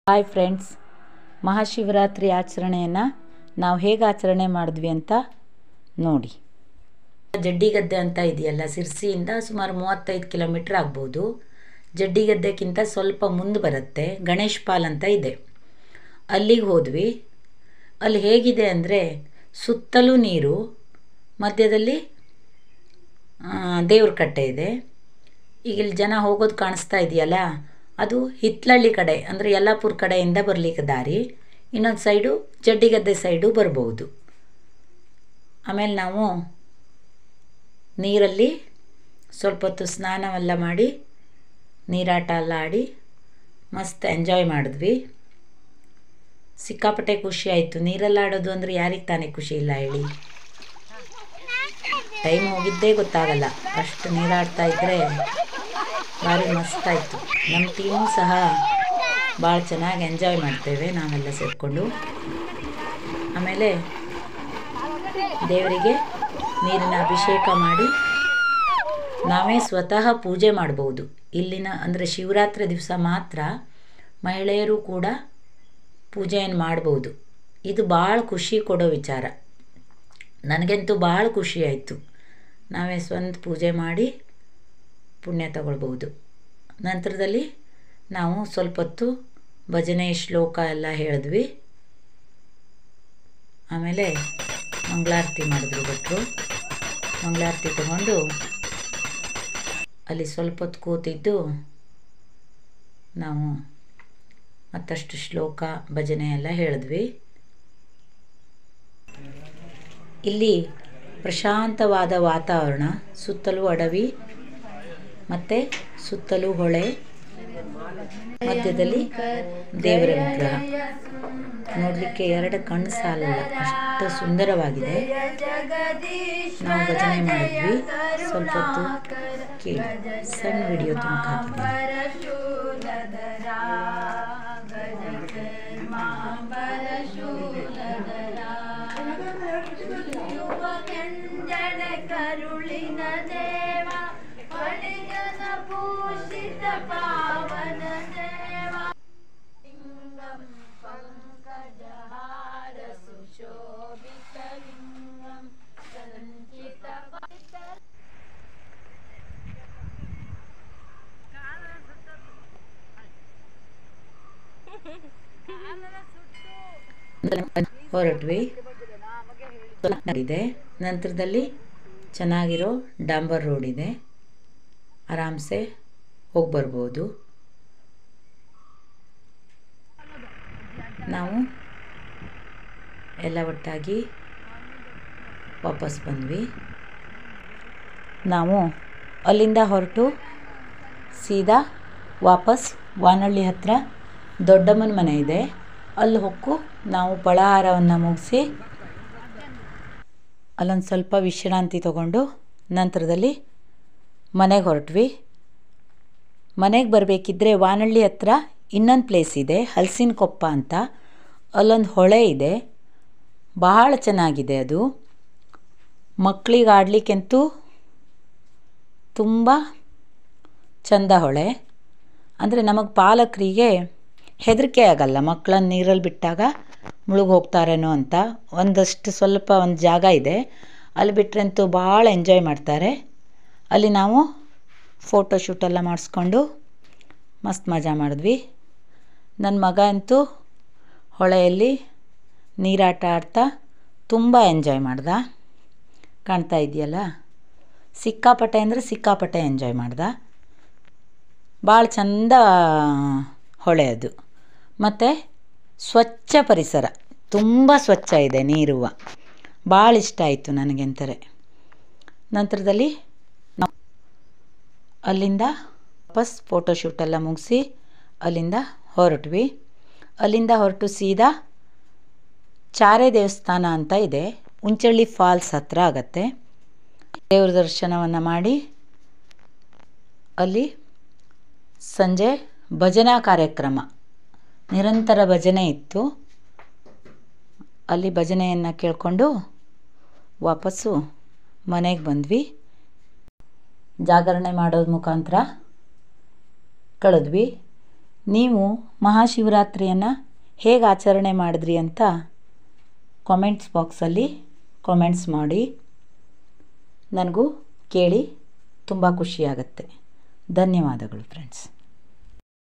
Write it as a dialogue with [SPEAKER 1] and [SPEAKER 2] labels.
[SPEAKER 1] Hi friends, Mahashivratri ಆಚರಣೆಯನ್ನು ನಾವು ಹೇಗೆ ಆಚರಣೆ ಮಾಡಿದ್ವಿ ಅಂತ ನೋಡಿ. ಜಡ್ಡಿಗದ್ದೆ ಅಂತ ಇದೆಯಲ್ಲ, ಸಿರ್ಸಿಯಿಂದ ಸುಮಾರು 35 ಕಿಲೋಮೀಟ್ರ್ ಆಗ್ಬೋದು. ಜಡ್ಡಿಗದ್ದೆಗಿಂತ ಸ್ವಲ್ಪ ಮುಂದೆ ಬರುತ್ತೆ, ಗಣೇಶ್ ಪಾಲ್ ಅಂತ ಇದೆ. ಅಲ್ಲಿಗೆ ಹೋದ್ವಿ. ಅಲ್ಲಿ ಹೇಗಿದೆ ಅಂದರೆ, ಸುತ್ತಲೂ ನೀರು, ಮಧ್ಯದಲ್ಲಿ ದೇವ್ರ ಕಟ್ಟೆ ಇದೆ. ಈಗ ಇಲ್ಲಿ ಜನ ಹೋಗೋದು ಕಾಣಿಸ್ತಾ ಇದೆಯಲ್ಲ, ಅದು ಹಿತ್ಲಳ್ಳಿ ಕಡೆ ಅಂದರೆ ಯಲ್ಲಾಪುರ ಕಡೆಯಿಂದ ಬರಲಿಕ್ಕೆ ದಾರಿ. ಇನ್ನೊಂದು ಸೈಡು ಜಡ್ಡಿಗದ್ದೆ ಸೈಡು ಬರ್ಬೋದು. ಆಮೇಲೆ ನಾವು ನೀರಲ್ಲಿ ಸ್ವಲ್ಪ ಹೊತ್ತು ಸ್ನಾನವೆಲ್ಲ ಮಾಡಿ, ನೀರಾಟ ಎಲ್ಲ ಆಡಿ ಮಸ್ತ್ ಎಂಜಾಯ್ ಮಾಡಿದ್ವಿ. ಸಿಕ್ಕಾಪಟ್ಟೆ ಖುಷಿ ಆಯಿತು. ನೀರಲ್ಲಿ ಆಡೋದು ಅಂದರೆ ಯಾರಿಗೆ ತಾನೇ ಖುಷಿ ಇಲ್ಲ ಹೇಳಿ. ಟೈಮ್ ಹೋಗಿದ್ದೇ ಗೊತ್ತಾಗಲ್ಲ, ಅಷ್ಟು ನೀರಾಡ್ತಾ ಇದ್ದರೆ ಭಾರಿ ಮಸ್ತಾಯಿತು. ನಮ್ಮ ಟೀಮು ಸಹ ಭಾಳ ಚೆನ್ನಾಗಿ ಎಂಜಾಯ್ ಮಾಡ್ತೇವೆ ನಾವೆಲ್ಲ ಸೇರಿಕೊಂಡು. ಆಮೇಲೆ ದೇವರಿಗೆ ನೀರಿನ ಅಭಿಷೇಕ ಮಾಡಿ ನಾವೇ ಸ್ವತಃ ಪೂಜೆ ಮಾಡ್ಬೋದು. ಇಲ್ಲಿನ ಅಂದರೆ ಶಿವರಾತ್ರಿ ದಿವಸ ಮಾತ್ರ ಮಹಿಳೆಯರು ಕೂಡ ಪೂಜೆಯನ್ನು ಮಾಡ್ಬೋದು. ಇದು ಭಾಳ ಖುಷಿ ಕೊಡೋ ವಿಚಾರ. ನನಗಂತೂ ಭಾಳ ಖುಷಿ ಆಯಿತು. ನಾವೇ ಸ್ವಂತ ಪೂಜೆ ಮಾಡಿ ಪುಣ್ಯ ತಗೊಳ್ಬೋದು. ನಂತರದಲ್ಲಿ ನಾವು ಸ್ವಲ್ಪ ಹೊತ್ತು ಭಜನೆ ಶ್ಲೋಕ ಎಲ್ಲ ಹೇಳಿದ್ವಿ. ಆಮೇಲೆ ಮಂಗಳಾರತಿ ಮಾಡಿದ್ರು ಭಟ್ರು. ಮಂಗಳಾರತಿ ತಗೊಂಡು ಅಲ್ಲಿ ಸ್ವಲ್ಪ ಹೊತ್ತು ಕೂತಿದ್ದು ನಾವು ಮತ್ತಷ್ಟು ಶ್ಲೋಕ ಭಜನೆ ಎಲ್ಲ ಹೇಳಿದ್ವಿ. ಇಲ್ಲಿ ಪ್ರಶಾಂತವಾದ ವಾತಾವರಣ, ಸುತ್ತಲೂ ಅಡವಿ ಮತ್ತು ಸುತ್ತಲೂ ಹೊಳೆ, ಮಧ್ಯದಲ್ಲಿ ದೇವರ ವಿಗ್ರಹ. ನೋಡಲಿಕ್ಕೆ ಎರಡು ಕಣ್ಣು ಸಾಲಲ್ಲ, ಅಷ್ಟು ಸುಂದರವಾಗಿದೆ. ನಾವು ಭಜನೆ ಮಾಡಿದ್ವಿ. ಸ್ವಲ್ಪ ಹೊತ್ತು ಕೇಳಿ, ಸಣ್ಣ ವಿಡಿಯೋ ತುಮಕ ಹಾಕಿದ್ದೀನಿ.
[SPEAKER 2] ಕರುಳಿನ ದೇವ ಪರಿಜನ ಪೂಜಿತ ಪಾವನ ದೇವ ಲಿಂಗಂ ಪಂಕಜಹಾರ ಸುಶೋಭಿತ ಲಿಂಗಂ ಸಂಚಿತ
[SPEAKER 1] ಹೊರಟ್ವಿ. ಇದೆ ನಂತರದಲ್ಲಿ ಚೆನ್ನಾಗಿರೋ ಡಾಂಬರ್ ರೋಡ್ ಇದೆ, ಆರಾಮ್ಸೆ ಹೋಗಿ ಬರ್ಬೋದು. ನಾವು ಎಲ್ಲ ಒಟ್ಟಾಗಿ ವಾಪಸ್ ಬಂದ್ವಿ. ನಾವು ಅಲ್ಲಿಂದ ಹೊರಟು ಸೀದಾ ವಾಪಸ್ ವಾನಹಳ್ಳಿ ಹತ್ತಿರ ದೊಡ್ಡಮ್ಮನ ಮನೆ ಇದೆ, ಅಲ್ಲಿ ಹೊಕ್ಕು ನಾವು ಫಳಾಹಾರವನ್ನು ಮುಗಿಸಿ ಅಲ್ಲೊಂದು ಸ್ವಲ್ಪ ವಿಶ್ರಾಂತಿ ತಗೊಂಡು ನಂತರದಲ್ಲಿ ಮನೆಗೆ ಹೊರಟ್ವಿ. ಮನೆಗೆ ಬರಬೇಕಿದ್ರೆ ವಾನಹಳ್ಳಿ ಹತ್ರ ಇನ್ನೊಂದು ಪ್ಲೇಸ್ ಇದೆ, ಹಲಸಿನ ಕೊಪ್ಪ ಅಂತ. ಅಲ್ಲೊಂದು ಹೊಳೆ ಇದೆ, ಬಹಳ ಚೆನ್ನಾಗಿದೆ ಅದು. ಮಕ್ಕಳಿಗೆ ಆಡಲಿಕ್ಕಂತೂ ತುಂಬ ಚಂದ ಹೊಳೆ. ಅಂದರೆ ನಮಗೆ ಪಾಲಕರಿಗೆ ಹೆದರಿಕೆ ಆಗಲ್ಲ, ಮಕ್ಕಳನ್ನ ನೀರಲ್ಲಿ ಬಿಟ್ಟಾಗ ಮುಳುಗಿ ಹೋಗ್ತಾರೇನೋ ಅಂತ. ಒಂದಷ್ಟು ಸ್ವಲ್ಪ ಒಂದು ಜಾಗ ಇದೆ, ಅಲ್ಲಿ ಬಿಟ್ಟರಂತೂ ಭಾಳ ಎಂಜಾಯ್ ಮಾಡ್ತಾರೆ. ಅಲ್ಲಿ ನಾವು ಫೋಟೋ ಶೂಟೆಲ್ಲ ಮಾಡಿಸ್ಕೊಂಡು ಮಸ್ತ್ ಮಜಾ ಮಾಡಿದ್ವಿ. ನನ್ನ ಮಗ ಅಂತೂ ಹೊಳೆಯಲ್ಲಿ ನೀರಾಟ ಆಡ್ತಾ ತುಂಬ ಎಂಜಾಯ್ ಮಾಡ್ದ. ಕಾಣ್ತಾ ಇದೆಯಲ್ಲ, ಸಿಕ್ಕಾಪಟ್ಟೆ ಅಂದರೆ ಸಿಕ್ಕಾಪಟ್ಟೆ ಎಂಜಾಯ್ ಮಾಡ್ದ. ಭಾಳ ಚಂದ ಹೊಳೆ ಅದು. ಮತ್ತು ಸ್ವಚ್ಛ ಪರಿಸರ, ತುಂಬ ಸ್ವಚ್ಛ ಇದೆ ನೀರುವ. ಭಾಳ ಇಷ್ಟ ಆಯಿತು ನನಗೆಂದರೆ. ನಂತರದಲ್ಲಿ ನಾವು ಅಲ್ಲಿಂದ ವಾಪಸ್ ಫೋಟೋಶೂಟೆಲ್ಲ ಮುಗಿಸಿ ಅಲ್ಲಿಂದ ಹೊರಟ್ವಿ. ಅಲ್ಲಿಂದ ಹೊರಟು ಸೀದಾ ಚಾರೆ ದೇವಸ್ಥಾನ ಅಂತ ಇದೆ, ಉಂಚಳ್ಳಿ ಫಾಲ್ಸ್ ಹತ್ರ ಆಗತ್ತೆ. ದೇವ್ರ ದರ್ಶನವನ್ನು ಮಾಡಿ ಅಲ್ಲಿ ಸಂಜೆ ಭಜನಾ ಕಾರ್ಯಕ್ರಮ, ನಿರಂತರ ಭಜನೆ ಇತ್ತು. ಅಲ್ಲಿ ಭಜನೆಯನ್ನು ಕೇಳಿಕೊಂಡು ವಾಪಸ್ಸು ಮನೆಗೆ ಬಂದ್ವಿ. ಜಾಗರಣೆ ಮಾಡೋದ್ರ ಮುಖಾಂತರ ಕಳೆದ್ವಿ. ನೀವು ಮಹಾಶಿವರಾತ್ರಿಯನ್ನು ಹೇಗೆ ಆಚರಣೆ ಮಾಡಿದ್ರಿ ಅಂತ ಕಾಮೆಂಟ್ಸ್ ಬಾಕ್ಸಲ್ಲಿ ಕಾಮೆಂಟ್ಸ್ ಮಾಡಿ. ನನಗೂ ಕೇಳಿ ತುಂಬ ಖುಷಿಯಾಗತ್ತೆ. ಧನ್ಯವಾದಗಳು ಫ್ರೆಂಡ್ಸ್.